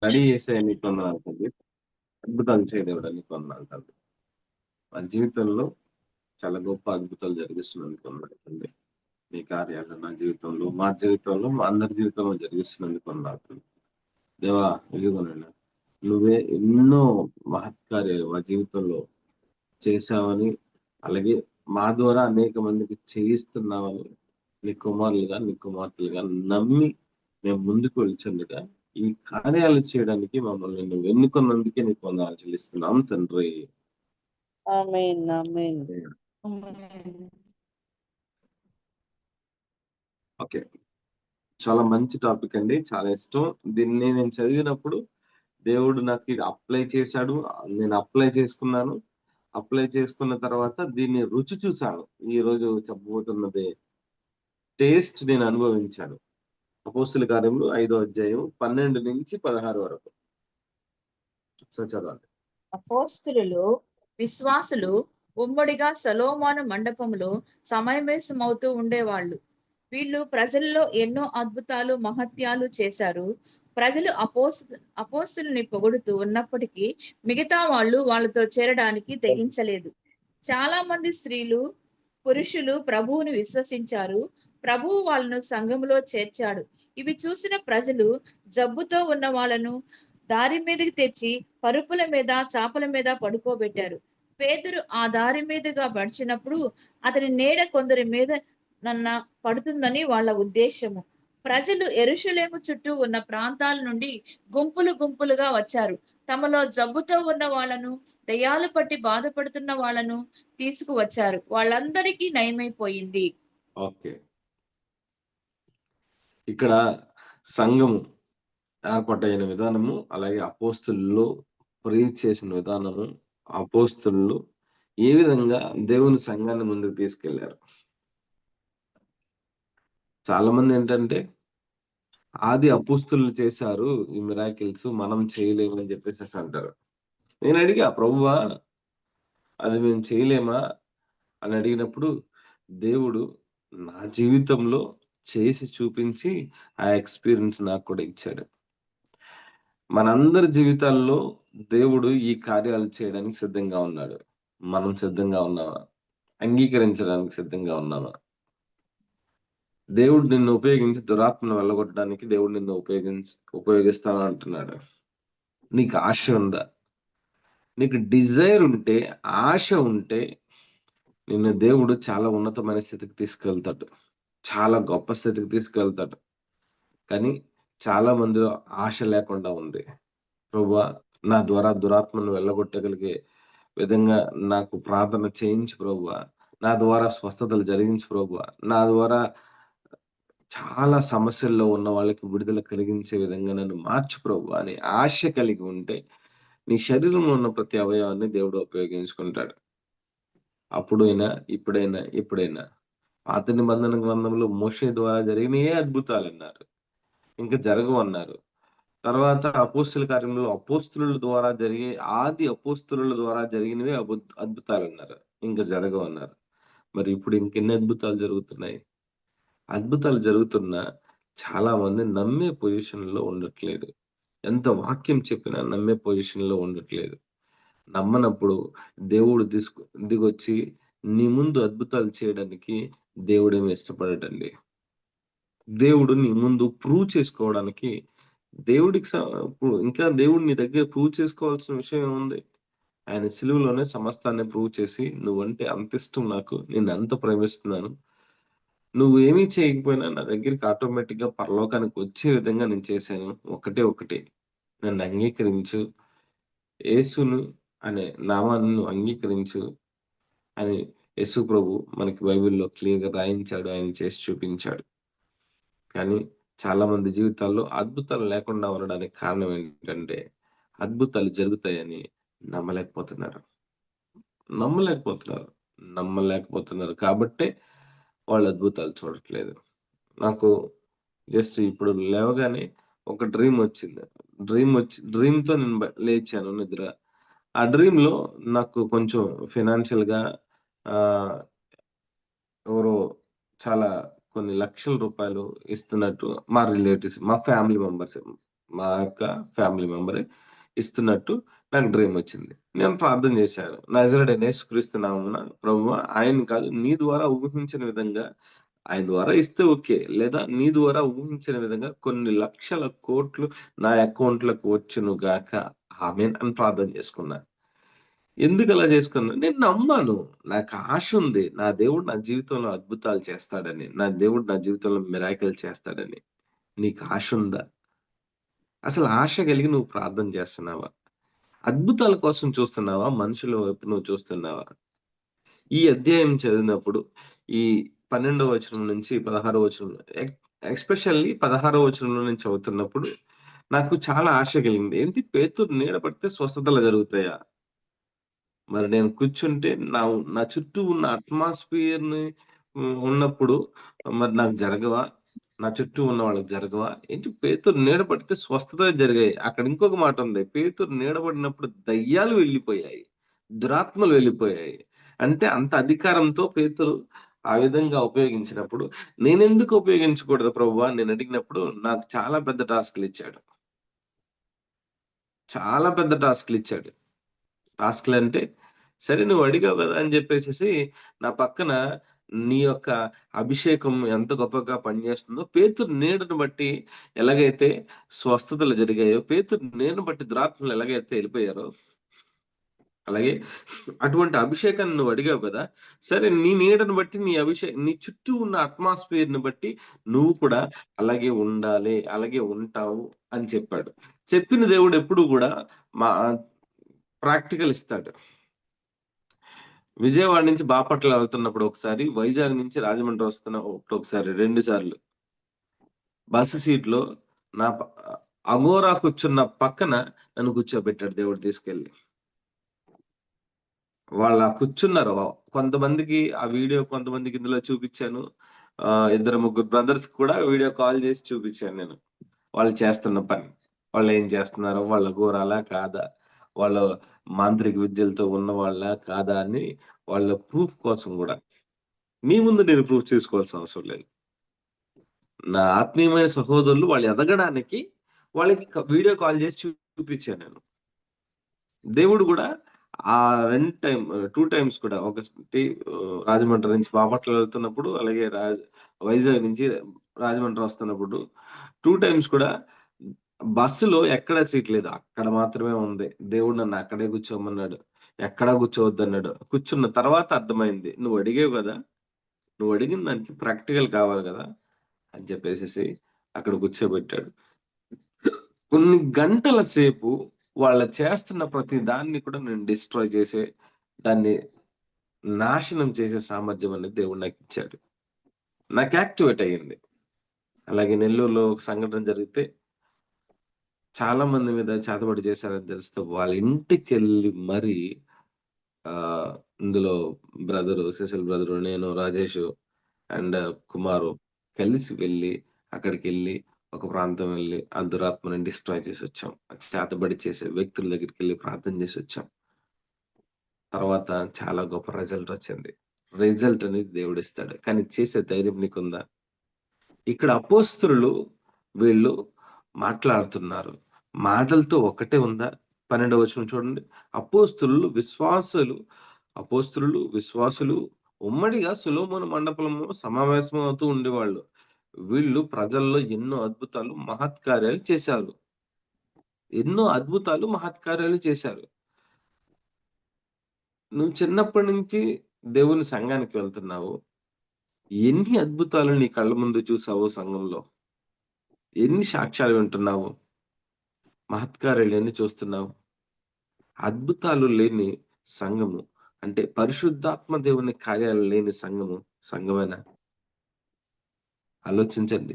Ready చేసే నీకు వందనాలు తండ్రి. అద్భుతాలు చేయదేవుడా నీకు వందనాలు తండ్రి. మా జీవితంలో చాలా గొప్ప అద్భుతాలు జరిగిస్తున్నందుకు వందనాలు తండ్రి. నీ కార్యాలు నా జీవితంలో, మా జీవితంలో, మా అందరి జీవితంలో జరిగిస్తున్నందుకు వందనాలు తండ్రి. దేవా ఇదిగోనైనా నువ్వే ఎన్నో మహత్కార్యాలు మా జీవితంలో చేశావని, అలాగే మా ద్వారా అనేక మందికి చేయిస్తున్నావని నీ కుమారులుగా, నీ కుమార్తెలుగా నమ్మి మేము ముందుకు వెళ్తుండగా ఈ కార్యాలు చేయడానికి మమ్మల్ని నువ్వు ఎన్నుకున్నందుకే నీకు వందనాలు చెల్లిస్తున్నాం తండ్రి. ఆమేన్ ఆమేన్ ఓకే, చాలా మంచి టాపిక్ అండి, చాలా ఇష్టం. దీన్ని నేను చదివినప్పుడు దేవుడు నాకు ఇది అప్లై చేశాడు, నేను అప్లై చేసుకున్నాను. అప్లై చేసుకున్న తర్వాత దీన్ని రుచి చూశాను. ఈ రోజు చెప్పబోతున్నది టేస్ట్ నేను అనుభవించాను. అపోస్తుల కార్యములు 5వ అధ్యాయం 12-16 వరకు. సో చదవండి. అపోస్తులు విశ్వాసులు ఉమ్మడిగా సొలొమోను మండపంలో సమావేశమవుతూ ఉండేవాళ్ళు. వీళ్ళు ప్రజల్లో ఎన్నో అద్భుతాలు మహత్యాలు చేశారు. ప్రజలు అపోస్తులని పొగుడుతూ ఉన్నప్పటికీ మిగతా వాళ్ళు వాళ్ళతో చేరడానికి తెగించలేదు. చాలా మంది స్త్రీలు పురుషులు ప్రభువుని విశ్వసించారు. ప్రభువు వాళ్ళను సంఘములో చేర్చాడు. ఇవి చూసిన ప్రజలు జబ్బుతో ఉన్న వాళ్ళను దారి మీదకి తెచ్చి పరుపుల మీద చాపల మీద పడుకోబెట్టారు. పేతురు ఆ దారి మీదుగా పడిచినప్పుడు అతని నీడ కొందరి మీద నన్న పడుతుందని వాళ్ళ ఉద్దేశము. ప్రజలు యెరూషలేము చుట్టూ ఉన్న ప్రాంతాల నుండి గుంపులు గుంపులుగా వచ్చారు. తమలో జబ్బుతో ఉన్న వాళ్ళను, దయ్యాలు పట్టి బాధపడుతున్న వాళ్ళను తీసుకువచ్చారు. వాళ్ళందరికీ నయమైపోయింది. ఓకే, ఇక్కడ సంఘము ఏర్పాటైన విధానము, అలాగే అపోస్తులు ప్రీచ్ చేసిన విధానము, అపోస్తులు ఏ విధంగా దేవుని సంఘాన్ని ముందుకు తీసుకెళ్లారు. చాలా మంది ఏంటంటే ఆది అపోస్తులు చేశారు ఈ మిరాకిల్స్, మనం చేయలేము అని చెప్పేసి అంటారు. నేను అడిగా, ప్రభువా అది మేము చేయలేమా అని అడిగినప్పుడు దేవుడు నా జీవితంలో చేసి చూపించి ఆ ఎక్స్పీరియన్స్ నాకు కూడా ఇచ్చాడు. మనందరి జీవితాల్లో దేవుడు ఈ కార్యాలు చేయడానికి సిద్ధంగా ఉన్నాడు. మనం సిద్ధంగా ఉన్నామా? అంగీకరించడానికి సిద్ధంగా ఉన్నామా? దేవుడు నిన్ను ఉపయోగించి దురాత్మను వెళ్ళగొట్టడానికి దేవుడు నిన్ను ఉపయోగిస్తాను అంటున్నాడు. నీకు ఆశ ఉందా? నీకు డిజైర్ ఉంటే, ఆశ ఉంటే నిన్ను దేవుడు చాలా ఉన్నతమైన స్థితికి తీసుకెళ్తాడు, చాలా గొప్ప స్థితికి తీసుకెళ్తాడు. కానీ చాలా మందిలో ఆశ లేకుండా ఉంది. ప్రభువా నా ద్వారా దురాత్మను వెళ్ళగొట్టగలిగే విధంగా నాకు ప్రార్థన చేయించు ప్రభువా, నా ద్వారా స్వస్థతలు జరిగించు ప్రభువా, నా ద్వారా చాలా సమస్యల్లో ఉన్న వాళ్ళకి విడుదల కలిగించే విధంగా నన్ను మార్చు ప్రభువా అని ఆశ కలిగి ఉంటే నీ శరీరంలో ఉన్న ప్రతి అవయవాన్ని దేవుడు ఉపయోగించుకుంటాడు. అప్పుడైనా, ఇప్పుడైనా, ఎప్పుడైనా. పాత నిబంధన గ్రంథంలో మోషే ద్వారా జరిగిన ఏ అద్భుతాలు అన్నారు, ఇంకా జరగవు అన్నారు. తర్వాత అపోస్తుల కార్యంలో అపోస్తుల ద్వారా జరిగే ఆది అపోస్తుల ద్వారా జరిగినవి అద్భుతాలు అన్నారు, ఇంకా జరగవు అన్నారు. మరి ఇప్పుడు ఇంకెన్ని అద్భుతాలు జరుగుతున్నాయి? అద్భుతాలు జరుగుతున్నా చాలా మంది నమ్మే పొజిషన్ లో ఉండట్లేదు. ఎంత వాక్యం చెప్పినా నమ్మే పొజిషన్ లో ఉండట్లేదు. నమ్మనప్పుడు దేవుడు దిగొచ్చి నీ ముందు అద్భుతాలు చేయడానికి దేవుడేమి ఇష్టపడటండి. దేవుడు నీ ముందు ప్రూవ్ చేసుకోవడానికి దేవుడికి ఇంకా దేవుడు నీ దగ్గర ప్రూవ్ చేసుకోవాల్సిన విషయం ఏముంది? ఆయన సిలువలోనే సమస్తాన్ని ప్రూవ్ చేసి, నువ్వంటే అంత ఇష్టం నాకు, నేను అంత ప్రేమిస్తున్నాను, నువ్వు ఏమీ చేయకపోయినా నా దగ్గరికి ఆటోమేటిక్ గా పరలోకానికి వచ్చే విధంగా నేను చేశాను. ఒకటే నన్ను అంగీకరించు, యేసును అనే నామాన్ని నువ్వు అంగీకరించు అని యేసు ప్రభు మనకి బైబిల్లో క్లియర్ గా రాయించాడు, ఆయన చేసి చూపించాడు. కానీ చాలా మంది జీవితాల్లో అద్భుతాలు లేకుండా ఉండడానికి కారణం ఏంటంటే అద్భుతాలు జరుగుతాయని నమ్మలేకపోతున్నారు. నమ్మలేకపోతున్నారు కాబట్టే వాళ్ళు అద్భుతాలు చూడట్లేదు. నాకు జస్ట్ ఇప్పుడు లేవగానే ఒక డ్రీమ్ వచ్చింది. డ్రీమ్ తో నేను లేచాను నిద్ర. ఆ డ్రీమ్ లో నాకు కొంచెం ఫైనాన్షియల్ గా ఎవరో చాలా కొన్ని లక్షల రూపాయలు ఇస్తున్నట్టు మా రిలేటివ్స్, మా ఫ్యామిలీ మెంబర్స్, మా యొక్క ఫ్యామిలీ మెంబరే ఇస్తున్నట్టు నాకు డ్రీమ్ వచ్చింది. నేను ప్రార్థన చేశాను. నజరేయుడైన యేసుక్రీస్తు నామమున ప్రభువా ఆయన కాదు నీ ద్వారా ఊహించిన విధంగా ఆయన ద్వారా ఇస్తే ఓకే. లేదా నీ ద్వారా ఊహించిన విధంగా కొన్ని లక్షల కోట్లు నా అకౌంట్‌లోకి వచ్చును గాక. ఆమేన్ అని ప్రార్థన చేసుకున్నా. ఎందుకలా చేసుకున్నా? నేను నమ్మాను. నాకు ఆశ ఉంది. నా దేవుడు నా జీవితంలో అద్భుతాలు చేస్తాడని. నా దేవుడు నా జీవితంలో మిరాకిల్ చేస్తాడని. నీకు ఆశ ఉందా? అసలు ఆశ కలిగి నువ్వు ప్రార్థన చేస్తున్నావా? అద్భుతాల కోసం చూస్తున్నావా? మనుషుల వైపు నువ్వు చూస్తున్నావా? ఈ అధ్యాయం చదివినప్పుడు ఈ 12వ వచనం నుంచి 16వ వచనం ఎస్పెషల్లీ 16వ వచనంలో నుంచి చదువుతున్నప్పుడు నాకు చాలా ఆశ కలిగింది. ఏంటి పేతురు నీడ పడితే స్వస్థతలు జరుగుతాయా? మరి నేను కూర్చుంటే నా చుట్టూ ఉన్న అట్మాస్ఫియర్‌ని ఉన్నప్పుడు మరి నాకు జరగవా? నా చుట్టూ ఉన్న వాళ్ళకి జరగవా? ఏంటి పేతురు నీడ పడితే స్వస్థతలు జరిగాయి. అక్కడ ఇంకొక మాట ఉంది. పేతురు నీడ పడినప్పుడు దయ్యాలు వెళ్ళిపోయాయి. దురాత్మలు వెళ్ళిపోయాయి. అంటే అంత అధికారంతో పేతురు ఆ విధంగా ఉపయోగించినప్పుడు, నేనెందుకు ఉపయోగించకూడదు ప్రభువా అని నేను అడిగినప్పుడు నాకు చాలా పెద్ద టాస్క్‌లిచ్చాడు. చాలా పెద్ద టాస్క్‌లిచ్చాడు. టాస్క్‌లంటే, సరే నువ్వు అడిగావు గదా! అని జెప్పేసేసి, నా పక్కన నీ యొక్క అభిషేకం ఎంత గొప్పగా పనిజేస్తుందో, పేతురు నీడను బట్టి ఎలాగైతే స్వస్థతలు జరిగాయో, పేతురు నీడను బట్టి దురాత్మలు ఎలాగైతే ఎళ్ళిపోయారో, అలాగే అటువంటి అభిషేకాన్ని నువ్వు అడిగావు గదా! సరే నీ నీడను బట్టి, నీ చుట్టూ ఉన్న అట్మాస్ఫియర్‌ని బట్టి నువ్వు కూడా అలాగే ఉండాలి, అలాగే ఉంటావు అని చెప్పాడు. చెప్పిన దేవుడు ఎప్పుడు గూడా మా ప్రాక్టికల్ ఇస్తాడు. విజయవాడ నుంచి బాపట్ల వెళ్తున్నప్పుడు ఒకసారి, వైజాగ్ నుంచి రాజమండ్రి వస్తున్నప్పుడు ఒకసారి 2 సార్లు. బస్ సీట్‌లో నా ప అఘోరా కూర్చున్న పక్కన నన్ను కూర్చోబెట్టాడు దేవుడు తీసుకెళ్ళి. వాళ్ళా కూర్చున్నారు. కొంతమందికి ఆ వీడియో కొంతమందికి ఇందులో చూపిచ్చాను. ఇద్దరు ముగ్గురు బ్రదర్స్‌కి కూడా వీడియో కాల్ చేసి చూపిచ్చాను నేను. వాళ్ళు చేస్తున్న పని. వాళ్ళేం చేస్తున్నారో, వాళ్ళ అఘోరాలా కాదా? వాళ్ళు మాంత్రిక విద్యలతో ఉన్నవాళ్ళా కాదా? అని వాళ్ళ ప్రూఫ్ కోసం గూడా. మీ ముందు నేను ప్రూవ్ చేసుకోవాల్సిన అవసరం లేదు. నా ఆత్మీయమైన సహోదరులు వాళ్ళు ఎదగడానికి వాళ్ళకి వీడియో కాల్ చేసి చూపించాను నేను. దేవుడు గూడా ఆ 2 టైమ్స్ కూడా ఒకటి రాజమండ్రి నుంచి బాపట్ల వెళ్తున్నప్పుడు, అలాగే వైజాగ్ నుంచి రాజమండ్రి వస్తున్నప్పుడు 2 టైమ్స్ కూడా బస్సులో ఎక్కడ సీట్ లేదు. అక్కడ మాత్రమే ఉంది. దేవుడు నన్ను అక్కడే కూర్చోమన్నాడు. ఎక్కడా కూర్చోవద్దన్నాడు. కూర్చున్న తర్వాత అర్థమైంది. నువ్వు అడిగావు గదా! నువ్వు అడిగిన దానికి ప్రాక్టికల్ కావాలి గదా! అని చెప్పేసేసి అక్కడ కూర్చోబెట్టాడు. కొన్ని గంటల సేపు వాళ్ళ చేస్తున్న ప్రతి దాన్ని కూడా నేను డిస్ట్రాయ్ చేసే, దాన్ని నాశనం చేసే సామర్థ్యం అనేది దేవుడు నాకిచ్చాడు. నాకు యాక్టివేట్ అయ్యింది. అలాగే నెల్లూరులో ఒక సంఘటన జరిగితే చాలా మంది మీద చేతబడి చేశారని తెలిస్తే వాళ్ళ ఇంటికెళ్ళి మరి ఇందులో సిసిల్ బ్రదరు, నేను, రాజేషు అండ్ కుమారు కలిసి వెళ్లి అక్కడికెళ్ళి ఒక ప్రాంతం వెళ్లి ఆ దురాత్మని డిస్ట్రాయ్ చేసొచ్చాం. చేతబడి చేసే వ్యక్తుల దగ్గరికెళ్ళి ప్రార్థన చేసొచ్చాం. తర్వాత చాలా గొప్ప రిజల్ట్ వచ్చింది. రిజల్ట్ అనేది దేవుడిస్తాడు. కానీ చేసే ధైర్యం నీకుందా? ఇక్కడ అపోస్తలులు వీళ్ళు మాట్లాడుతున్నారు. మాటలతో ఒక్కటే ఉందా? 12వ వచనం చూడండి. అపోస్తలులు, విశ్వాసులు ఉమ్మడిగా సొలొమోను మండపంలో సమావేశమవుతూ ఉండేవాళ్ళు. వీళ్ళు ప్రజల్లో ఎన్నో అద్భుతాలు, మహత్కార్యాలు చేశారు. ఎన్నో అద్భుతాలు, మహత్కార్యాలు చేశారు. నువ్వు చిన్నప్పటి నుంచి దేవుని సంఘానికి వెళ్తున్నావు. ఎన్ని అద్భుతాలు నీ కళ్ళ ముందు చూసావో సంఘంలో? ఎన్ని సాక్ష్యాలు వింటున్నావు? మహత్కార్యాలు ఎన్ని చూస్తున్నావు? అద్భుతాలు లేని సంఘము అంటే పరిశుద్ధాత్మ దేవుని కార్యాలు లేని సంఘమేనా? ఆలోచించండి.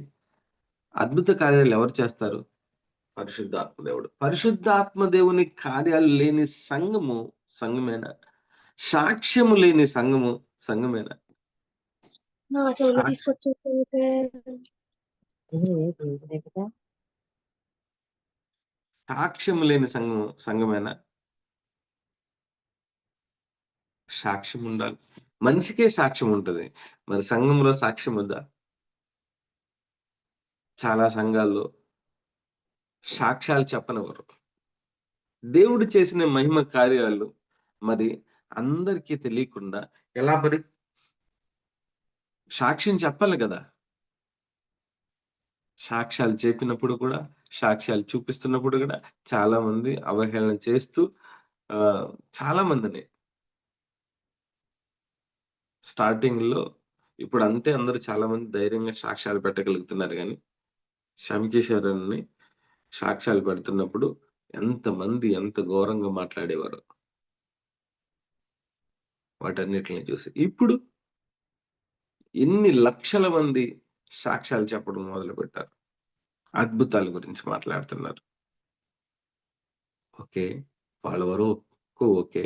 అద్భుత కార్యాలు ఎవరు చేస్తారు? పరిశుద్ధాత్మ దేవుడు. పరిశుద్ధాత్మ దేవుని కార్యాలు లేని సంఘమేనా? సాక్ష్యము లేని సంఘమేనా? నా చెవులు సాక్ష్ తీసుకొచ్చేసైతే సాక్ష్యము లేని సంఘమేనా? సాక్ష్యం ఉండాలి. మనిషికే సాక్ష్యం ఉంటది. మరి సంఘంలో సాక్ష్యం ఉందా? చాలా సంఘాల్లో సాక్ష్యాలు చెప్పనివ్వరు. దేవుడు చేసిన మహిమ కార్యాలు మరి అందరికీ తెలియకుండా ఎలా మరి సాక్ష్యం చెప్పాలి కదా! సాక్ష్యాలు చెప్పినప్పుడు కూడా, సాక్ష్యాలు చూపిస్తున్నప్పుడు కూడా చాలా మంది అవహేళన చేస్తూ చాలా మందిని స్టార్టింగ్‌లో ఇప్పుడంటే అందరూ చాలా మంది ధైర్యంగా సాక్ష్యాలు పెట్టగలుగుతున్నారు గానీ, శంఖేశ్వరుడిని సాక్ష్యాలు పెడుతున్నప్పుడు ఎంతమంది ఎంత ఘోరంగా మాట్లాడేవారో వాటన్నిటిని చూసి. ఇప్పుడు ఎన్ని లక్షల మంది సాక్ష్యాలు చెప్పడం మొదలుపెట్టారు. అద్భుతాల గురించి మాట్లాడుతున్నారు. ఓకే. వాళ్ళ వరకు ఓకే.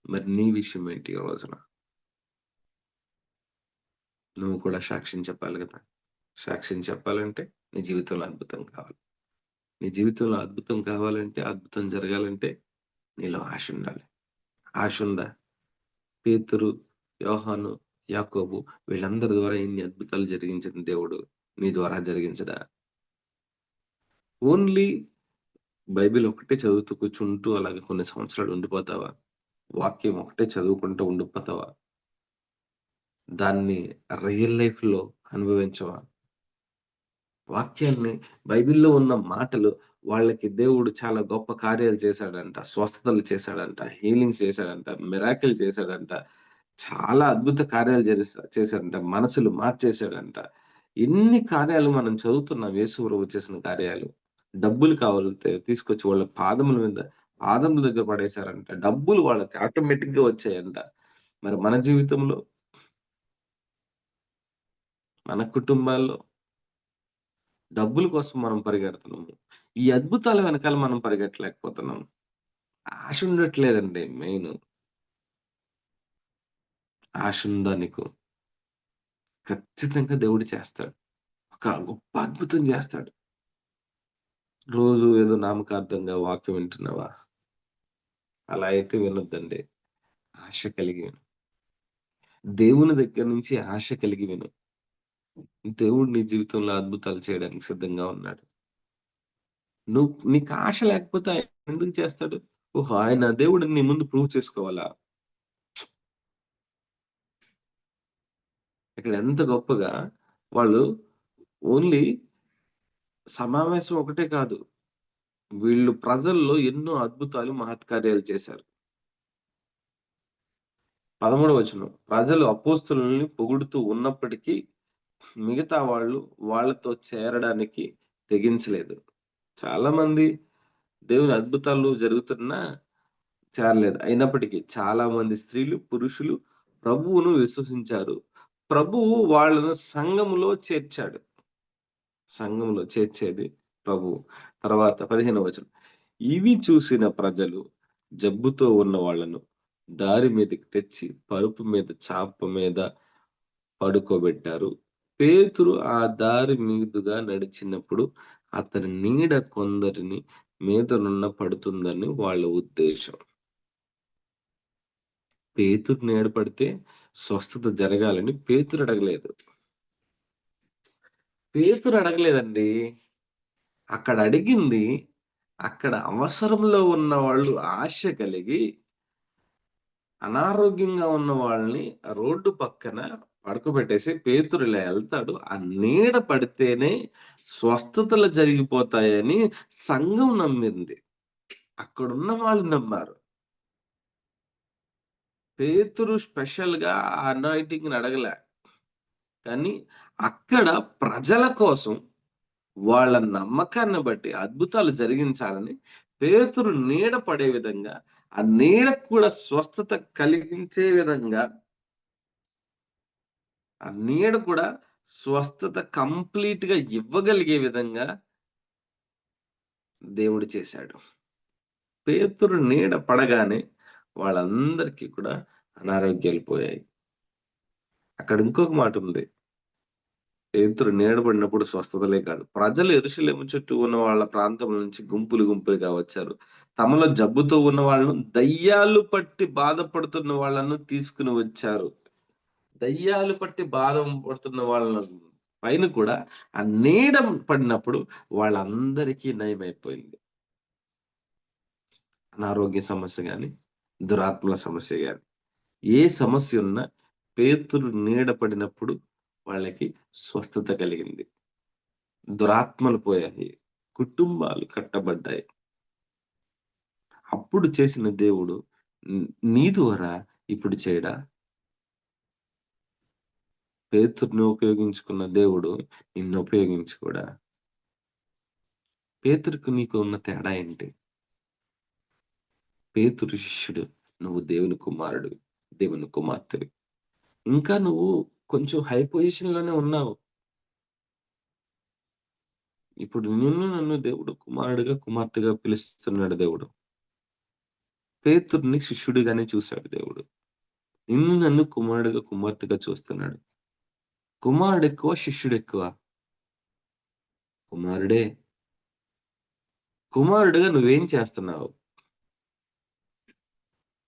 మరి నీ విషయం ఏంటి ఈ రోజున? నువ్వు కూడా సాక్ష్యం చెప్పాలి గదా! సాక్ష్యం చెప్పాలంటే నీ జీవితంలో అద్భుతం కావాలి. నీ జీవితంలో అద్భుతం కావాలంటే, అద్భుతం జరగాలంటే నీలో ఆశ ఉండాలి. ఆశ ఉందా? పేతురు, యోహాను, యాకోబు వీళ్ళందరి ద్వారా ఇన్ని అద్భుతాలు జరిగించిన దేవుడు నీ ద్వారా జరిగించడా? ఓన్లీ బైబిల్ ఒకటే చదువుతూ కూర్చుంటూ అలాగే కొన్ని సంవత్సరాలు ఉండిపోతావా? వాక్యం ఒకటే చదువుకుంటూ ఉండిపోతావా? దాన్ని రియల్ లైఫ్‌లో అనుభవించవా? వాక్యాన్ని బైబిల్‌లో ఉన్న మాటలు వాళ్ళకి దేవుడు చాలా గొప్ప కార్యాలు చేశాడంట. స్వస్థతలు చేశాడంట. హీలింగ్స్ చేశాడంట. మిరాకిల్ చేశాడంట. చాలా అద్భుత కార్యాలు చేశాడంట. మనసులు మార్చేశాడంట. ఎన్ని కార్యాలు మనం చదువుతున్నాం యేసు ప్రభు చేసిన కార్యాలు. డబ్బులు కావాలంటే తీసుకొచ్చి వాళ్ళ పాదముల దగ్గర పడేశారంట. డబ్బులు వాళ్ళకి ఆటోమేటిక్‌గా వచ్చాయంట. మరి మన జీవితంలో, మన కుటుంబాల్లో డబ్బుల కోసం మనం పరిగెడుతున్నాము. ఈ అద్భుతాల వెనకాల మనం పరిగెట్టలేకపోతున్నాం. ఆశ ఉండట్లేదండి మెయిను. ఆశ ఉందా నీకు? ఖచ్చితంగా దేవుడు చేస్తాడు. ఒక గొప్ప అద్భుతం చేస్తాడు. రోజు ఏదో నామకార్థంగా వాక్యం వింటున్నావా? అలా అయితే వినొద్దండి. ఆశ కలిగి విను. దేవుని దగ్గర నుంచి ఆశ కలిగి విను. దేవుడు నీ జీవితంలో అద్భుతాలు చేయడానికి సిద్ధంగా ఉన్నాడు. నీకు ఆశ లేకపోతే ఆయన ఎందుకు చేస్తాడు? ఓహో! ఆయన దేవుడని నీ ముందు ప్రూవ్ చేసుకోవాలా? ఇక్కడ ఎంత గొప్పగా వాళ్ళు ఓన్లీ సమావేశం ఒకటే కాదు. వీళ్ళు ప్రజల్లో ఎన్నో అద్భుతాలు, మహత్కార్యాలు చేశారు. 13వ వచనం. ప్రజలు అపోస్తలుల్ని పొగుడుతూ ఉన్నప్పటికీ మిగతా వాళ్ళు వాళ్ళతో చేరడానికి తెగించలేదు. చాలా మంది దేవుని అద్భుతాలు జరుగుతున్నా చేరలేదు. అయినప్పటికీ చాలా మంది స్త్రీలు, పురుషులు ప్రభువును విశ్వసించారు. ప్రభువు వాళ్ళను సంఘములో చేర్చాడు. సంఘంలో చేర్చేది ప్రభువు. తర్వాత 15వ వచనం. ఇవి చూసిన ప్రజలు జబ్బుతో ఉన్న వాళ్ళను దారి మీదకి తెచ్చి పరుపు మీద చాప మీద పడుకోబెట్టారు. పేతురు ఆ దారి మీదుగా నడిచినప్పుడు అతని నీడ కొందరిని మీదనున్న పడుతుందని వాళ్ళ ఉద్దేశం. పేతురు నీడ పడితే స్వస్థత జరగాలని పేతురు అడగలేదు. పేతురు అడగలేదండి. అక్కడ అడిగింది అక్కడ అవసరంలో ఉన్న వాళ్ళు ఆశ కలిగి అనారోగ్యంగా ఉన్న వాళ్ళని రోడ్డు పక్కన పడుకోబెట్టేసి పేతురు ఇలా ఎళ్తాడు. ఆ నీడ పడితేనే స్వస్థతలు జరిగిపోతాయని సంఘం నమ్మింది. అక్కడున్న వాళ్ళు నమ్మారు. పేతురు స్పెషల్‌గా ఆ అనాయింటింగ్‌ని అడగలే. కానీ అక్కడ ప్రజల కోసం వాళ్ళ నమ్మకాన్ని బట్టి అద్భుతాలు జరిగించాలని పేతురు నీడ పడే విధంగా, ఆ నీడకు కూడా స్వస్థత కలిగించే విధంగా, ఆ నీడ కూడా స్వస్థత కంప్లీట్‌గా ఇవ్వగలిగే విధంగా దేవుడు చేశాడు. పేతురు నీడ పడగానే వాళ్ళందరికీ కూడా అనారోగ్యాలు పోయాయి. అక్కడ ఇంకొక మాట ఉంది. పేతురు నీడ పడినప్పుడు స్వస్థతలే కాదు. ప్రజలు యెరూషలేము చుట్టూ ఉన్న వాళ్ళ ప్రాంతం నుంచి గుంపులు గుంపులుగా వచ్చారు. తమలో జబ్బుతో ఉన్న వాళ్ళను, దయ్యాలు పట్టి బాధపడుతున్న వాళ్ళను తీసుకుని వచ్చారు. దయ్యాలు పట్టి బాధ పడుతున్న వాళ్ళను పైన కూడా ఆ నీడ పడినప్పుడు వాళ్ళందరికీ నయమైపోయింది. అనారోగ్య సమస్య గాని, దురాత్మల సమస్య గాని, ఏ సమస్య ఉన్నా పేతురు నీడ పడినప్పుడు వాళ్ళకి స్వస్థత కలిగింది. దురాత్మలు పోయాయి. కుటుంబాలు కట్టబడ్డాయి. అప్పుడు చేసిన దేవుడు నీ ద్వారా ఇప్పుడు చేయడా? పేతురుని ఉపయోగించుకున్న దేవుడు నిన్ను ఉపయోగించుకోడా? పేతురుకు నీకు ఉన్న తేడా ఏంటి? పేతురు శిష్యుడు, నువ్వు దేవుని కుమారుడు, దేవుని కుమార్తెవి. ఇంకా నువ్వు కొంచెం హై పొజిషన్ లోనే ఉన్నావు. ఇప్పుడు నిన్ను నన్ను దేవుడు కుమారుడిగా కుమార్తెగా పిలుస్తున్నాడు దేవుడు. పేతుర్ని శిష్యుడిగానే చూశాడు దేవుడు. నిన్ను నన్ను కుమారుడిగా కుమార్తెగా చూస్తున్నాడు. కుమారుడు ఎక్కువ, శిష్యుడు ఎక్కువ? కుమారుడే. కుమారుడిగా నువ్వేం చేస్తున్నావు?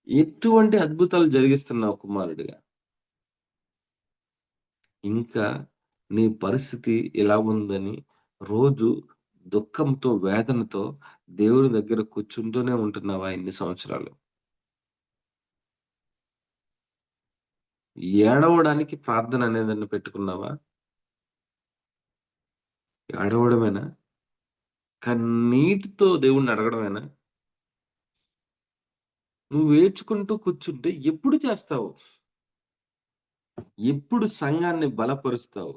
ఎటువంటి అద్భుతాలు జరిగిస్తున్నావు కుమారుడిగా? ఇంకా నీ పరిస్థితి ఎలా ఉందని రోజు దుఃఖంతో, వేదనతో దేవుని దగ్గర కూర్చుంటూనే ఉంటున్నావా ఇన్ని సంవత్సరాలు? ఏడవడానికి ప్రార్థన అనేదాన్ని పెట్టుకున్నావా? ఏడవడమేనా? కన్నీటితో దేవుణ్ణి అడగడమేనా? నువ్వు ఏడ్చుకుంటూ కూర్చుంటే ఎప్పుడు చేస్తావు? ఎప్పుడు సంఘాన్ని బలపరుస్తావు?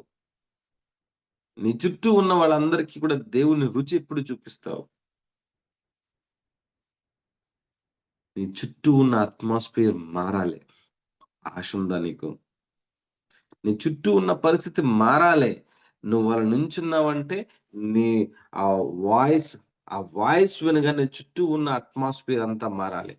నీ చుట్టూ ఉన్న వాళ్ళందరికీ కూడా దేవుని రుచి ఎప్పుడు చూపిస్తావు? నీ చుట్టూ ఉన్న అట్మాస్ఫియర్ మారాలి. ఆశ ఉందా నీకు? నీ చుట్టూ ఉన్న పరిస్థితి మారాలి. నువ్వు అలా నుంచున్నావంటే నీ ఆ వాయిస్ వినగానే చుట్టూ ఉన్న అట్మాస్ఫియర్ అంతా మారాలి.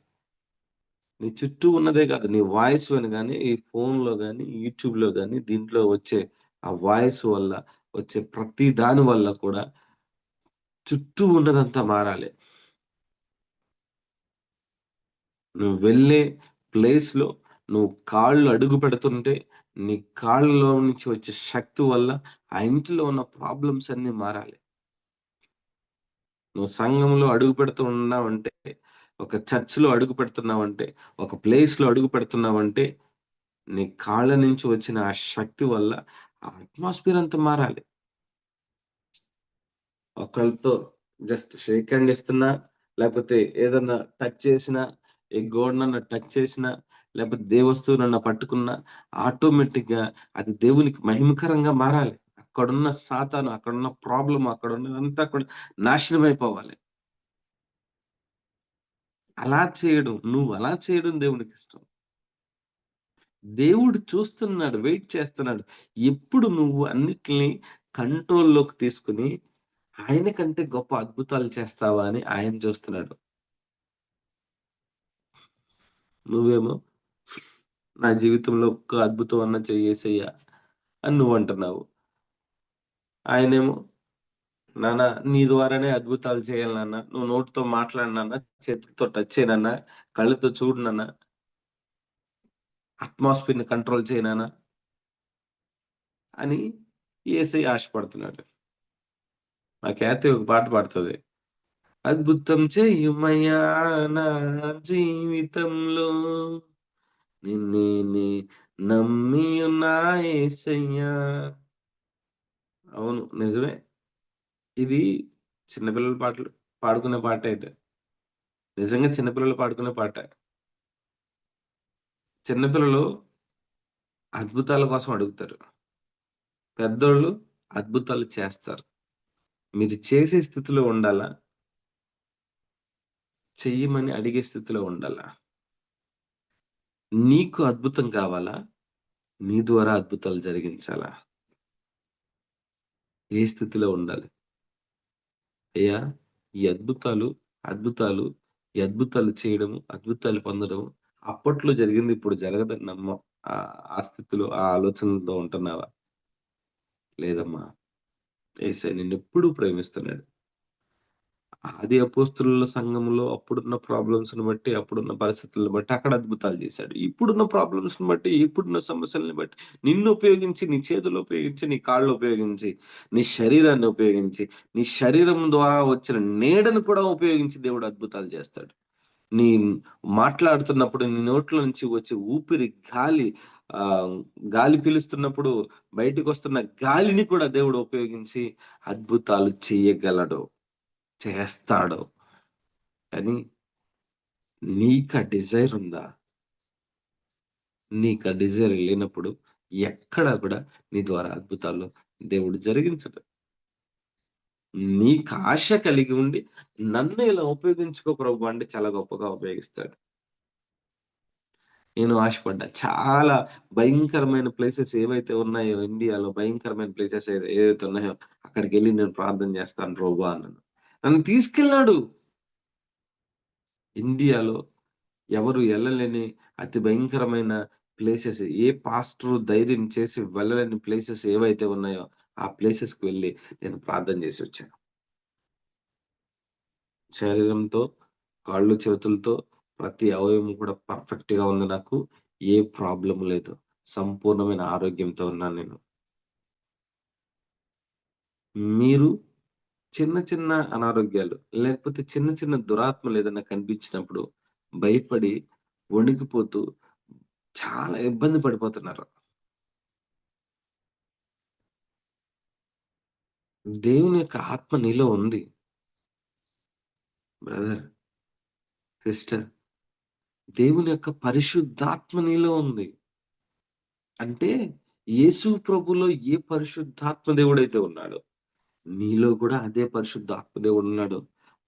నీ చుట్టూ ఉన్నదే కాదు, నీ వాయిస్ వినగానే ఈ ఫోన్‌లో గాని, యూట్యూబ్‌లో గాని దీంట్లో వచ్చే ఆ వాయిస్ వల్ల వచ్చే ప్రతి దాని వల్ల కూడా చుట్టూ ఉన్నదంతా మారాలి. నువ్వు వెళ్ళే ప్లేస్‌లో నువ్వు కాళ్ళు అడుగు పెడుతుంటే, నీ కాళ్ళలో నుంచి వచ్చే శక్తి వల్ల ఆ ఇంటిలో ఉన్న ప్రాబ్లమ్స్ అన్నీ మారాలి. నువ్వు సంఘంలో అడుగు పెడుతూ ఉన్నావంటే, ఒక చర్చ్‌లో అడుగు పెడుతున్నావంటే, ఒక ప్లేస్‌లో అడుగు పెడుతున్నావంటే, నీ కాళ్ళ నుంచి వచ్చిన ఆ శక్తి వల్ల ఆ అట్మాస్ఫియర్ అంతా మారాలి. ఒకళ్ళతో జస్ట్ షేక్ హ్యాండ్ ఇస్తున్నా, లేకపోతే ఏదన్నా టచ్ చేసినా, ఏ గోడనన్నా టచ్ చేసినా, లేకపోతే ఏ వస్తువునన్నా పట్టుకున్నా, ఆటోమేటిక్‌గా అది దేవునికి మహిమకరంగా మారాలి. అక్కడున్న సాతాను, అక్కడున్న ప్రాబ్లమ్, అక్కడున్నదంతా కూడా నాశనం అయిపోవాలి. నువ్వు అలా చేయడం దేవునికిష్టం. దేవుడు చూస్తున్నాడు, వెయిట్ చేస్తున్నాడు. ఎప్పుడు నువ్వు అన్నిటిని కంట్రోల్‌లోకి తీసుకొని, ఆయన కంటే గొప్ప అద్భుతాలు చేస్తావా అని ఆయన చూస్తున్నాడు. నువ్వేమో నా జీవితంలో ఒక్క అద్భుతం అన్నా చెయ్యి యేసయ్య అని నువ్వంటున్నావు. ఆయనేమో నాన్న నీ ద్వారానే అద్భుతాలు చేయాలి నాన్న. నువ్వు నోటితో మాట్లాడు నాన్న, చేతులతో టచ్ చెయ్యి నాన్న, కళ్ళతో చూడు నాన్న, అట్మాస్ఫియర్‌ని కంట్రోల్ చెయ్యి నాన్న అని యేసయ్య ఆశపడుతున్నాడు. మా ఖ్యాతి ఒక పాట పాడుతది. అద్భుతం చెయ్యుమయ్యా నా జీవితంలో నిన్నే నమ్మి ఉన్నా యేసయ్యా. అవును. నిజమే. ఇది చిన్న పిల్లల పాటలు పాడుకునే పాటే ఇది. నిజంగా చిన్న పిల్లలు పాడుకునే పాటే. చిన్న పిల్లలు అద్భుతాల కోసం అడుగుతారు. పెద్దోళ్ళు అద్భుతాలు చేస్తారు. మీరు చేసే స్థితిలో ఉండాలా? చెయ్యమని అడిగే స్థితిలో ఉండాలా? నీకు అద్భుతం కావాలా? నీ ద్వారా అద్భుతాలు జరిగించాలా? ఏ స్థితిలో ఉండాలి? అయ్యా! ఈ అద్భుతాలు, ఈ అద్భుతాలు చేయడము, అద్భుతాలు పొందడం అప్పట్లో జరిగింది ఇప్పుడు జరగదని ఆ స్థితిలో, ఆ ఆలోచనలతో ఉంటున్నావా? లేదమ్మా. యేసయ్య నిన్నెప్పుడూ ప్రేమిస్తున్నాడు. ఆది అపోస్తుల సంఘంలో అప్పుడున్న ప్రాబ్లమ్స్‌ని బట్టి, అప్పుడున్న పరిస్థితులను బట్టి అక్కడ అద్భుతాలు చేశాడు. ఇప్పుడున్న ప్రాబ్లమ్స్‌ని బట్టి, ఇప్పుడున్న సమస్యల్ని బట్టి నిన్ను ఉపయోగించి, నీ చేతులు ఉపయోగించి, నీ కాళ్ళు ఉపయోగించి, నీ శరీరాన్ని ఉపయోగించి, నీ శరీరం ద్వారా వచ్చిన నీడను కూడా ఉపయోగించి దేవుడు అద్భుతాలు చేస్తాడు. నీ మాట్లాడుతున్నప్పుడు నీ నోట్లో నుంచి వచ్చే ఊపిరి గాలి గాలి పీలుస్తున్నప్పుడు బయటికొస్తున్న గాలిని కూడా దేవుడు ఉపయోగించి అద్భుతాలు చెయ్యగలడు. చేస్తాడు. కానీ నీకా డిజైర్ ఉందా? నీకా డిజైర్ లేనప్పుడు ఎక్కడ కూడా నీ ద్వారా అద్భుతాలు దేవుడు జరిగించడు. నీకు ఆశ కలిగి ఉండి నన్ను ఇలా ఉపయోగించుకో ప్రభు అంటే చాలా గొప్పగా ఉపయోగిస్తాడు. నేను ఆశపడ్డా. చాలా భయంకరమైన ప్లేసెస్ ఏవైతే ఉన్నాయో ఇండియాలో భయంకరమైన ప్లేసెస్ ఏదైతే ఉన్నాయో అక్కడికెళ్ళి నేను ప్రార్థన చేస్తాను ప్రభువా అన్నాను. నన్ను తీసుకెళ్ళాడు. ఇండియాలో ఎవరు ఎళ్ళలేని అతి భయంకరమైన ప్లేసెస్ ఏ పాస్టరు ధైర్యం చేసి వెళ్ళలేని ప్లేసెస్ ఏవైతే ఉన్నాయో ఆ ప్లేసెస్‌కి వెళ్లి నేను ప్రార్థన చేసొచ్చాను. శరీరంతో, కాళ్ళు, చేతులతో ప్రతి అవయవం కూడా పర్ఫెక్ట్‌గా ఉంది నాకు. ఏ ప్రాబ్లమ్ లేదు. సంపూర్ణమైన ఆరోగ్యంతో ఉన్నాను నేను. మీరు చిన్న చిన్న అనారోగ్యాలు, లేకపోతే చిన్న చిన్న దురాత్మలు ఏదైనా కనిపించినప్పుడు భయపడి, వణికిపోతూ చాలా ఇబ్బంది పడిపోతున్నారు. దేవుని యొక్క ఆత్మ నీలో ఉంది. బ్రదర్, సిస్టర్, దేవుని యొక్క పరిశుద్ధాత్మ నీలో ఉంది. అంటే యేసు ప్రభులో ఏ పరిశుద్ధాత్మ దేవుడైతే ఉన్నాడో, నీలో కూడా అదే పరిశుద్ధాత్మ దేవుడు ఉన్నాడు.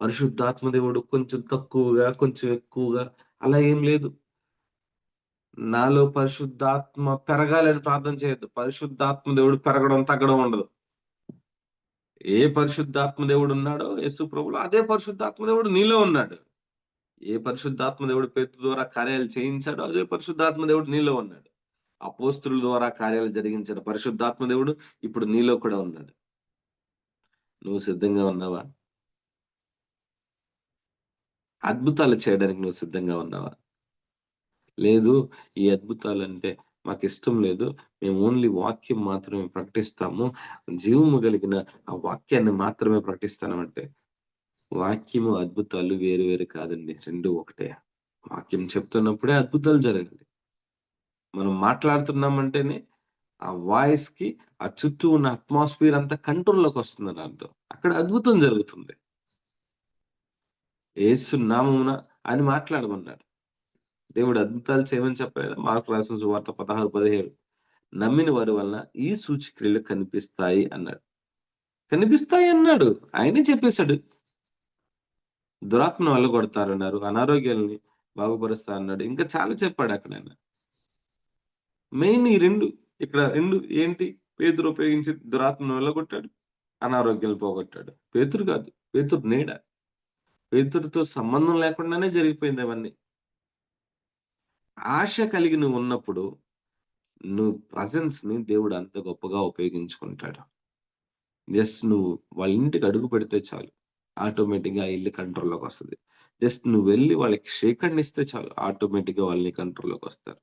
పరిశుద్ధాత్మ దేవుడు కొంచెం తక్కువగా, కొంచెం ఎక్కువగా అలా ఏం లేదు. నాలో పరిశుద్ధాత్మ పెరగాలని ప్రార్థన చేయొద్దు. పరిశుద్ధాత్మ దేవుడు పెరగడం, తగ్గడం ఉండదు. ఏ పరిశుద్ధాత్మ దేవుడు ఉన్నాడో యేసు ప్రభులో అదే పరిశుద్ధాత్మ దేవుడు నీలో ఉన్నాడు. ఏ పరిశుద్ధాత్మ దేవుడు పేతురు ద్వారా కార్యాలు చేయించాడో అదే పరిశుద్ధాత్మ దేవుడు నీలో ఉన్నాడు. అపోస్తలుల ద్వారా కార్యాలు జరిగించిన పరిశుద్ధాత్మ దేవుడు ఇప్పుడు నీలో కూడా ఉన్నాడు. నువ్వు సిద్ధంగా ఉన్నావా? అద్భుతాలు చేయడానికి నువ్వు సిద్ధంగా ఉన్నావా? లేదు, ఈ అద్భుతాలంటే మాకిష్టం లేదు. మేము ఓన్లీ వాక్యం మాత్రమే ప్రకటిస్తాము. జీవము కలిగిన ఆ వాక్యాన్ని మాత్రమే ప్రకటిస్తామంటే, వాక్యము, అద్భుతాలు వేరు వేరు కాదండి. 2 ఒకటే. వాక్యం చెప్తున్నప్పుడే అద్భుతాలు జరగాలి. మనం మాట్లాడుతున్నామంటేనే ఆ వాయిస్‌కి ఆ చుట్టూ ఉన్న అట్మాస్ఫియర్ అంతా కంట్రోల్‌లోకొస్తుందని అర్థం. అక్కడ అద్భుతం జరుగుతుంది. యేసు నామమున అని మాట్లాడమన్నాడు. దేవుడు అద్భుతాలు చేయమని చెప్పలేదా? మార్కు రాసిన సువార్త 16, 17 నమ్మిన వారి వలన ఈ సూచక్రియలు కనిపిస్తాయి అన్నాడు. కనిపిస్తాయి అన్నాడు. ఆయనే చెప్పేసాడు. దురాత్మను వెళ్ళగొడతారన్నారు. అనారోగ్యాల్ని బాగుపరుస్తా అన్నాడు. ఇంకా చాలా చెప్పాడు అక్కడాయన. మెయిన్ ఈ 2 ఇక్కడ 2 ఏంటి? పేతురు ఉపయోగించి దురాత్మను వెళ్ళగొట్టాడు. అనారోగ్యాలు పోగొట్టాడు. పేతురు కాదు. పేతురు నీడ. పేతురుతో సంబంధం లేకుండానే జరిగిపోయింది అవన్నీ. ఆశ కలిగి నువ్వున్నప్పుడు నువ్వు ప్రెజెన్స్‌ని దేవుడు అంత గొప్పగా ఉపయోగించుకుంటాడు. జస్ట్ నువ్వు వాళ్ళ ఇంటికి అడుగు పెడితే చాలు. ఆటోమేటిక్‌గా ఆ ఇల్లు కంట్రోల్‌లోకొస్తది. జస్ట్ నువ్వు వెళ్లి వాళ్ళకి షేక్ హ్యాండ్ ఇస్తే చాలు. ఆటోమేటిక్‌గా వాళ్ళు నీ కంట్రోల్‌లోకొస్తారు.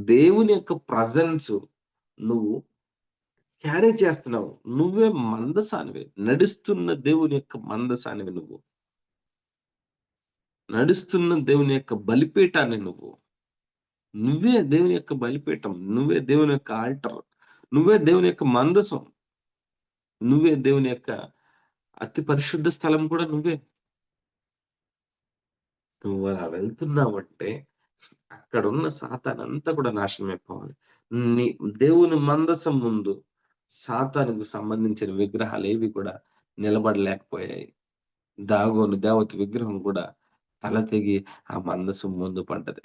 దేవుని యొక్క ప్రెజెన్స్ నువ్వు క్యారీ చేస్తున్నావు. నువ్వే మందసానివి. నడుస్తున్న దేవుని యొక్క మందసానివి నువ్వు. నడుస్తున్న దేవుని యొక్క బలిపీఠాన్ని నువ్వు. నువ్వే దేవుని యొక్క బలిపీఠం. నువ్వే దేవుని యొక్క ఆల్టర్. నువ్వే దేవుని యొక్క మందసం. నువ్వే దేవుని యొక్క అతి పరిశుద్ధ స్థలం కూడా నువ్వే. నువ్వలా వెళ్తున్నావంటే అక్కడున్న సాతానంతా కూడా నాశనమైపోవాలి. నీ దేవుని మందసం ముందు సాతానుకు సంబంధించిన విగ్రహాలేవి కూడా నిలబడలేకపోయాయి. దాగోను దేవత విగ్రహం కూడా తల తెగి ఆ మందసం ముందు పడ్డది.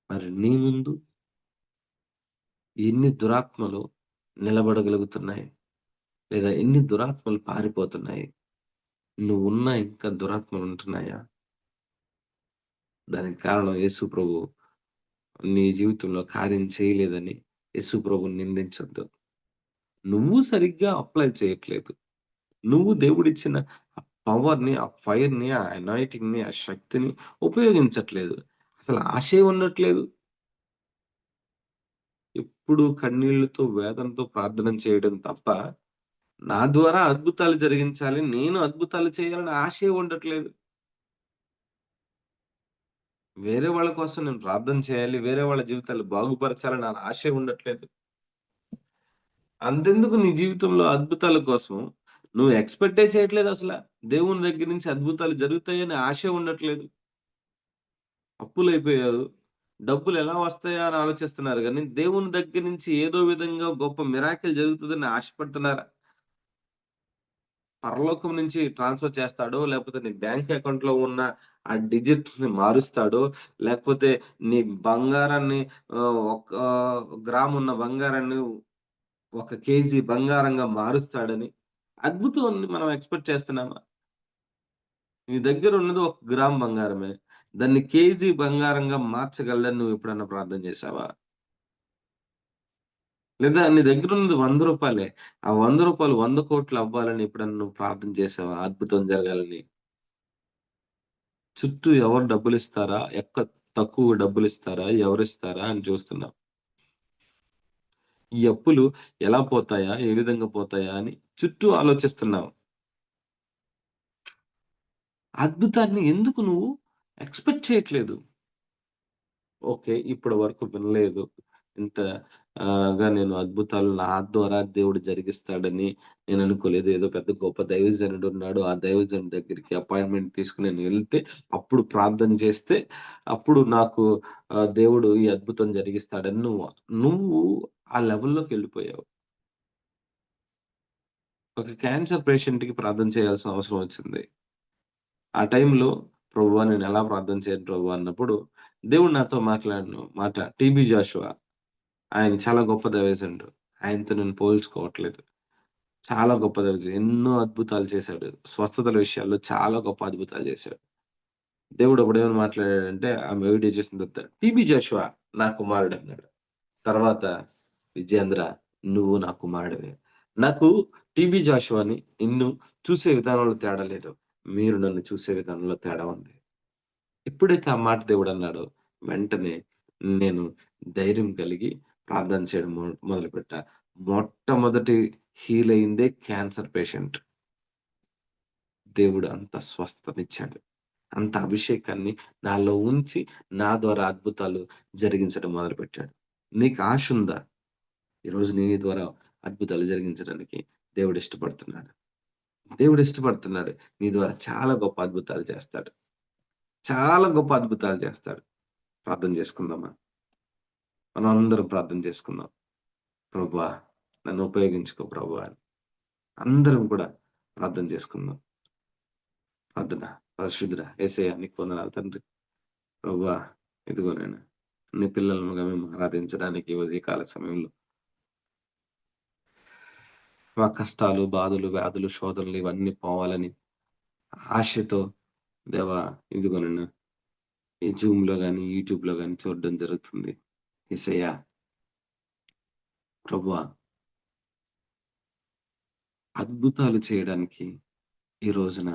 మరి నీ ముందు ఎన్ని దురాత్మలు నిలబడగలుగుతున్నాయి? లేదా ఎన్ని దురాత్మలు పారిపోతున్నాయి? నువ్వున్నా ఇంకా దురాత్మలు ఉంటున్నాయా? దానికి కారణం యేసు ప్రభువు నీ జీవితంలో కార్యం చేయలేదని యేసు ప్రభువుని నిందించొద్దు. నువ్వు సరిగ్గా అప్లై చేయట్లేదు. నువ్వు దేవుడిచ్చిన ఆ పవర్‌ని, ఆ ఫైర్‌ని, ఆ అనాయింటింగ్‌ని, ఆ శక్తిని ఉపయోగించట్లేదు. అసలు ఆశే ఉండట్లేదు. ఎప్పుడు కన్నీళ్లతో, వేదనతో ప్రార్థన చేయడం తప్ప, నా ద్వారా అద్భుతాలు జరిగించాలి, నేను అద్భుతాలు చేయాలని ఆశే ఉండట్లేదు. వేరే వాళ్ళ కోసం నేను ప్రార్థన చేయాలి, వేరే వాళ్ళ జీవితాలు బాగుపరచాలని నా ఆశే ఉండట్లేదు. అంతెందుకు నీ జీవితంలో అద్భుతాల కోసం నువ్వు ఎక్స్‌పెక్టే చేయట్లేదసల. దేవుని దగ్గర నుంచి అద్భుతాలు జరుగుతాయని ఆశే ఉండట్లేదు. అప్పులైపోయారు. డబ్బులెలా వస్తాయా అని ఆలోచిస్తున్నారు గానీ, దేవుని దగ్గర నుంచి ఏదో విధంగా గొప్ప మిరాకిల్ జరుగుతదని ఆశపడుతున్నారా? పరలోకం నుంచి ట్రాన్స్‌ఫర్ చేస్తాడో, లేకపోతే నీ బ్యాంక్ అకౌంట్‌లో ఉన్న ఆ డిజిట్స్‌ని మారుస్తాడో, లేకపోతే నీ బంగారాన్ని ఒక గ్రామున్న బంగారాన్ని ఒక కేజీ బంగారంగా మారుస్తాడని, అద్భుతాన్ని మనం ఎక్స్‌పెక్ట్ చేస్తున్నామా? నీ దగ్గర ఉన్నది ఒక గ్రామ్ బంగారమే. దాన్ని కేజీ బంగారంగా మార్చగలడని నువ్వు ఎప్పుడన్నా ప్రార్థన చేశావా? లేదా నీ దగ్గరున్నది రూ. 100 ఆ రూ. 100 100,00,00,000 అవ్వాలని ఎప్పుడన్నా నువ్వు ప్రార్థన చేశావా? అద్భుతం జరగాలని. చుట్టూ ఎవరు డబ్బులిస్తారా? తక్కువ డబ్బులిస్తారా? ఎవరిస్తారా అని చూస్తున్నావు. ఈ అప్పులు ఎలా పోతాయా? ఏ విధంగా పోతాయా? అని చుట్టూ ఆలోచిస్తున్నావు. అద్భుతాన్ని ఎందుకు నువ్వు ఎక్స్‌పెక్ట్ చేయట్లేదు? ఓకే. ఇప్పటి వరకు వినలేదు. ఇంత నేను అద్భుతాలు నా ద్వారా దేవుడు జరిగిస్తాడని నేను అనుకోలేదు. ఏదో పెద్ద గొప్ప దైవజనుడున్నాడు. ఆ దైవజనుడి దగ్గరికి అపాయింట్‌మెంట్ తీసుకొని నేను వెళ్తే, అప్పుడు ప్రార్థన చేస్తే, అప్పుడు నాకు దేవుడు ఈ అద్భుతం జరిగిస్తాడని నువ్వు ఆ లెవెల్‌లోకెళ్ళిపోయావు. ఒక క్యాన్సర్ పేషెంట్‌కి ప్రార్థన చేయాల్సిన అవసరం వచ్చింది. ఆ టైంలో ప్రభువా నేనెలా ప్రార్థన చేయను ప్రభువా అన్నప్పుడు, దేవుడు నాతో మాట్లాడిన మాట టీబీ జాషువా. ఆయన చాలా గొప్ప దైవజనుడు. ఆయనతో నేను పోల్చుకోవట్లేదు. చాలా గొప్ప దైవజనుడు. ఎన్నో అద్భుతాలు చేశాడు. స్వస్థతల విషయాల్లో చాలా గొప్ప అద్భుతాలు చేశాడు. దేవుడు అప్పుడేమని మాట్లాడాడంటే, ఆమె వీడియో చేసిన తర్వాత, "టీబీ జాషువా నా కుమారుడన్నాడు." తర్వాత, "విజయేంద్ర నువ్వు నా కుమారుడివే." నాకు టీబీ జాషువాని నిన్ను చూసే విధానంలో తేడా లేదు. మీరు నన్ను చూసే విధానంలో తేడా ఉంది. ఎప్పుడైతే ఆ మాట దేవుడన్నాడో, వెంటనే నేను ధైర్యం కలిగి ప్రార్థన చేయడం మొదలుపెట్టా. మొట్టమొదటి హీల్ అయిందే క్యాన్సర్ పేషెంట్. దేవుడు అంత స్వస్థతనిచ్చాడు. అంత అభిషేకాన్ని నాలో ఉంచి, నా ద్వారా అద్భుతాలు జరిగించడం మొదలుపెట్టాడు. నీకు ఆశుందా? ఈరోజు నీ ద్వారా అద్భుతాలు జరిగించడానికి దేవుడు ఇష్టపడుతున్నాడు. దేవుడు ఇష్టపడుతున్నాడు. నీ ద్వారా చాలా గొప్ప అద్భుతాలు చేస్తాడు. చాలా గొప్ప అద్భుతాలు చేస్తాడు. ప్రార్థన చేసుకుందామా? మనమందరం ప్రార్థన చేసుకుందాం. ప్రభువా! నన్ను ఉపయోగించుకో ప్రభువా! అని. అందరం కూడా ప్రార్థన చేసుకుందాం. ప్రార్థన. పరిశుద్ధుడా యేసయ్య నీకు వందనాలు తండ్రి. ప్రభువా! ఇదిగో నాయన నీ పిల్లలముగా మేము ఆరాధించడానికి ఈ ఉదయకాల సమయంలో మా కష్టాలు, బాధలు, వ్యాధులు, శోధనలు ఇవన్నీ పోవాలని ఆశతో దేవా ఇదిగో నాయన ఈ జూమ్‌లో గాని, యూట్యూబ్‌లో గాని చూడడం జరుగుతుంది. యేసయ్య ప్రభువా! అద్భుతాలు చేయడానికి ఈ రోజున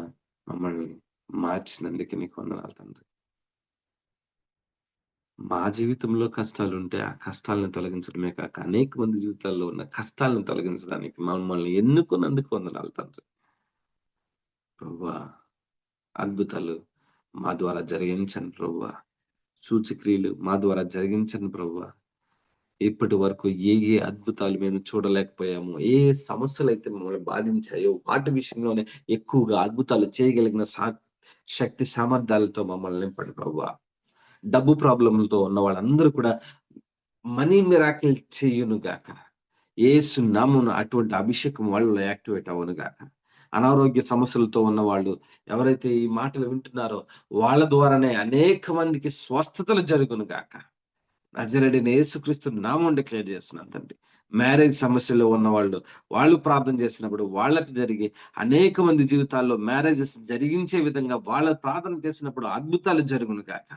మమ్మల్ని మార్చినందుకు నీకు వందనాలు తండ్రి. మా జీవితంలో కష్టాలుంటే, ఆ కష్టాలను తొలగించడమే కాక, అనేక మంది జీవితాల్లో ఉన్న కష్టాలను తొలగించడానికి మమ్మల్ని ఎన్నుకున్నందుకు వందనాలు తండ్రి. ప్రభువా! అద్భుతాలు మా ద్వారా జరిగించండి ప్రభువా. సూచక్రియలు మా ద్వారా జరిగించండి ప్రభువా. ఇప్పటి వరకు ఏ అద్భుతాలు మేము చూడలేకపోయామో, సమస్యలైతే మమ్మల్ని బాధించాయో, వాటి విషయంలోనే ఎక్కువగా అద్భుతాలు చేయగలిగిన శక్తి సామర్థ్యాలతో మమ్మల్ని నింపండి ప్రభువా. డబ్బు ప్రాబ్లమ్‌లతో ఉన్న వాళ్ళందరూ కూడా మనీ మిరాకిల్ చేయునుగాక. యేసు నామమున అటువంటి అభిషేకం వాళ్ళలో యాక్టివేట్ అవ్వునుగాక. అనారోగ్య సమస్యలతో ఉన్నవాళ్ళు ఎవరైతే ఈ మాటలు వింటున్నారో వాళ్ళ ద్వారానే అనేక మందికి స్వస్థతలు జరుగునుగాక. నజరేయుడైన యేసుక్రీస్తు నామం డిక్లేర్ చేస్తున్నాను తండ్రి. మ్యారేజ్ సమస్యలో ఉన్నవాళ్ళు, వాళ్ళు ప్రార్థన చేసినప్పుడు వాళ్ళకి జరిగి అనేక మంది జీవితాల్లో మ్యారేజెస్ జరిగించే విధంగా వాళ్ళ ప్రార్థన చేసినప్పుడు అద్భుతాలు జరుగునుగాక.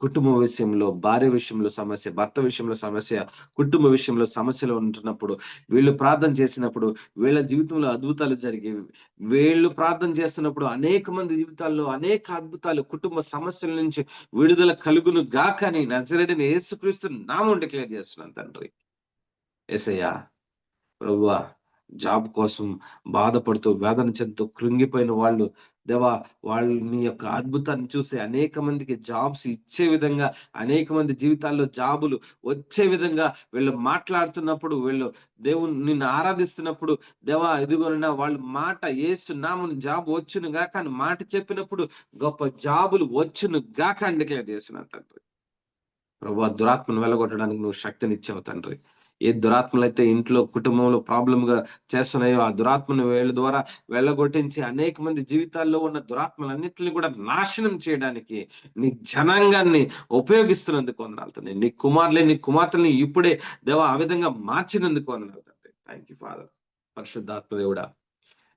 కుటుంబ విషయంలో, భార్య విషయంలో సమస్య, భర్త విషయంలో సమస్య, కుటుంబ విషయంలో సమస్యలు ఉంటున్నప్పుడు, వీళ్ళు ప్రార్థన చేసినప్పుడు వీళ్ళ జీవితంలో అద్భుతాలు జరిగేవి. వీళ్ళు ప్రార్థన చేస్తున్నప్పుడు అనేక మంది జీవితాల్లో అనేక అద్భుతాలు, కుటుంబ సమస్యల నుంచి విడుదల కలుగును గాక అని నజరేయుడైన యేసుక్రీస్తు నామమున డిక్లేర్ చేస్తున్నాను తండ్రి. యేసయ్యా, ప్రభువా, జాబ్ కోసం బాధపడుతూ, వేదన చెందుతూ కృంగిపోయిన వాళ్ళు, దేవా, వాళ్ళు నీ యొక్క అద్భుతాన్ని చూసి అనేక మందికి జాబ్స్ ఇచ్చే విధంగా, అనేక మంది జీవితాల్లో జాబులు వచ్చే విధంగా వీళ్ళు మాట్లాడుతున్నప్పుడు, వీళ్ళు దేవుని నిన్ను ఆరాధిస్తున్నప్పుడు, దేవా ఇదిగోనైనా వాళ్ళ మాట యేసు నామమున జాబ్ వచ్చును గాక అని మాట చెప్పినప్పుడు గొప్ప జాబులు వచ్చును గాక అని డిక్లేర్ చేస్తున్నాను తండ్రి. ప్రభువా, దురాత్మను వెళ్ళగొట్టడానికి నువ్వు శక్తినిచ్చావు తండ్రి. ఏ దురాత్మలైతే ఇంట్లో, కుటుంబంలో ప్రాబ్లమ్‌గా చేస్తున్నాయో, ఆ దురాత్మను వీళ్ళ ద్వారా వెళ్ళగొట్టించి అనేక మంది జీవితాల్లో ఉన్న దురాత్మలన్నిటిని కూడా నాశనం చేయడానికి నీ జనాంగాన్ని ఉపయోగిస్తున్నందుకు వందనాలు తండ్రి. నీ కుమారులని, నీ కుమార్తెలని ఇప్పుడే దేవా ఆ విధంగా మార్చినందుకు వందనాలు తండ్రి. Thank you father. పరిశుద్ధాత్మ దేవుడా,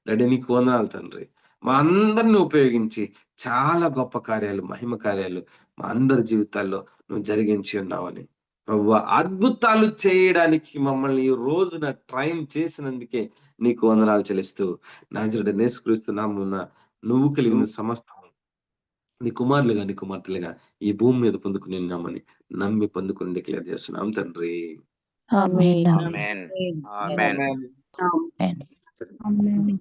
డాడీ నీకు వందనాలు తండ్రి. మా అందరిని ఉపయోగించి చాలా గొప్ప కార్యాలు, మహిమ కార్యాలు మా అందరి జీవితాల్లో నువ్వు జరిగించి ఉన్నావని ప్రభువా, అద్భుతాలు చేయడానికి మమ్మల్ని ఈ రోజున ట్రైన్ చేసినందుకే నీకు వందనాలు చెల్లిస్తూ, నజరేయుడైన యేసుక్రీస్తు నామమున నువ్వు కలిగిన సమస్తం నీ కుమారులుగా, నీ కుమార్తెలుగా ఈ భూమి మీద పొందుకుని ఉన్నామని నమ్మి పొందుకుని డిక్లేర్ చేస్తున్నాం తండ్రి. ఆమేన్. ఆమేన్. ఆమేన్. ఆమేన్.